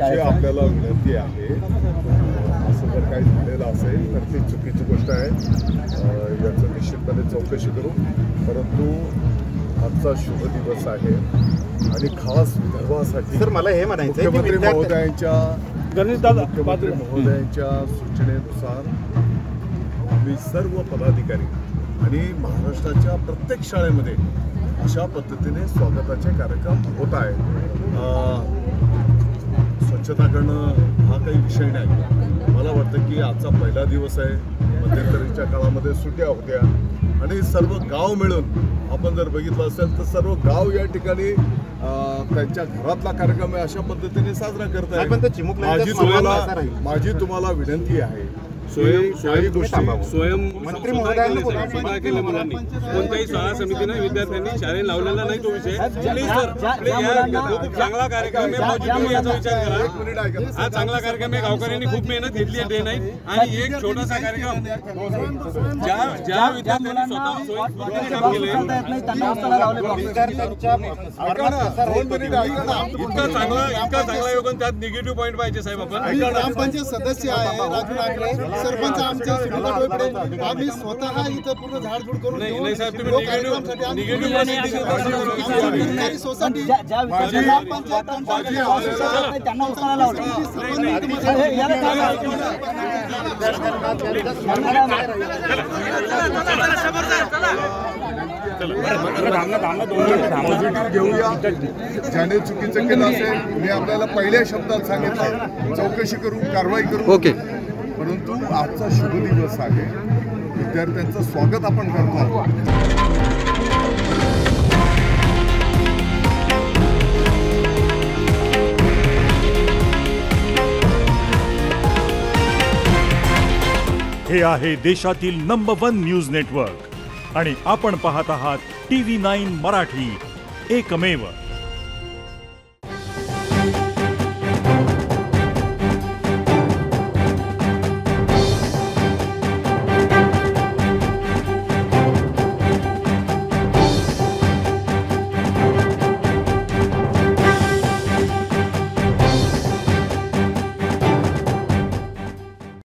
अशी आपल्याला विनंती आहे। असं जर काही झालेलं असेल तर ती चुकीची गोष्ट आहे, याचं निश्चितपणे चौकशी करू। परंतु आजचा शुभ दिवस आहे आणि खास विदर्भासाठी सर मला हे म्हणायचं आहे मुख्यमंत्री महोदयांच्या सूचनेनुसार आम्ही सर्व पदाधिकारी आणि महाराष्ट्राच्या प्रत्येक शाळेमध्ये अशा पद्धतीने स्वागताचे कार्यक्रम होत आहेत। स्वच्छता करणं हा काही विषय नाही। मला वाटतं की आजचा पहिला दिवस आहे, मध्यंतरीच्या काळामध्ये सुट्ट्या होत्या आणि सर्व गाव मिळून आपण जर बघितलं असेल तर सर्व गाव या ठिकाणी त्यांच्या घरातला कार्यक्रम आहे अशा पद्धतीने साजरा करत आहे। माझी तुम्हाला विनंती आहे, स्वयं मंत्री महोदयांनी कोणत्याही शाळा समितीने विद्यार्थ्यांनी शाळेत लावलेला नाही तो विषय। प्लीज सर, खूप चांगला कार्यक्रम आहे, याचा विचार करा। हा चांगला कार्यक्रम आहे, गावकऱ्यांनी खूप मेहनत घेतली आहे डे नाईट आणि एक छोटासा कार्यक्रम ज्या विद्यार्थ्यांनी स्वतः स्वयंस्फूर्तीने काम केले इतका चांगला योगदान त्यात निगेटिव्ह पॉईंट पाहिजे साहेब। आपण ग्रामपंचायत सदस्य आहे राजू ठाकरे, सरपंच आमचे सुनीता डोईपडे, आम्ही स्वतः इथं पूर्ण झाडझूड करून नाही साहेब, तुम्ही निगेटिव्ह सोसायटी त्यांना उचलायला लावलं। घेऊया। ज्याने चुकीचं केलं असेल मी आपल्याला पहिल्या शब्दात सांगितलं, चौकशी करू, कारवाई करू। ओके। परंतु आजचा शुभ दिवस आहे, विद्यार्थ्यांचं स्वागत आपण करतो। हे आहे देशातील नंबर 1 न्यूज नेटवर्क आणि आपण पाहत आहात TV9 मराठी, एकमेव।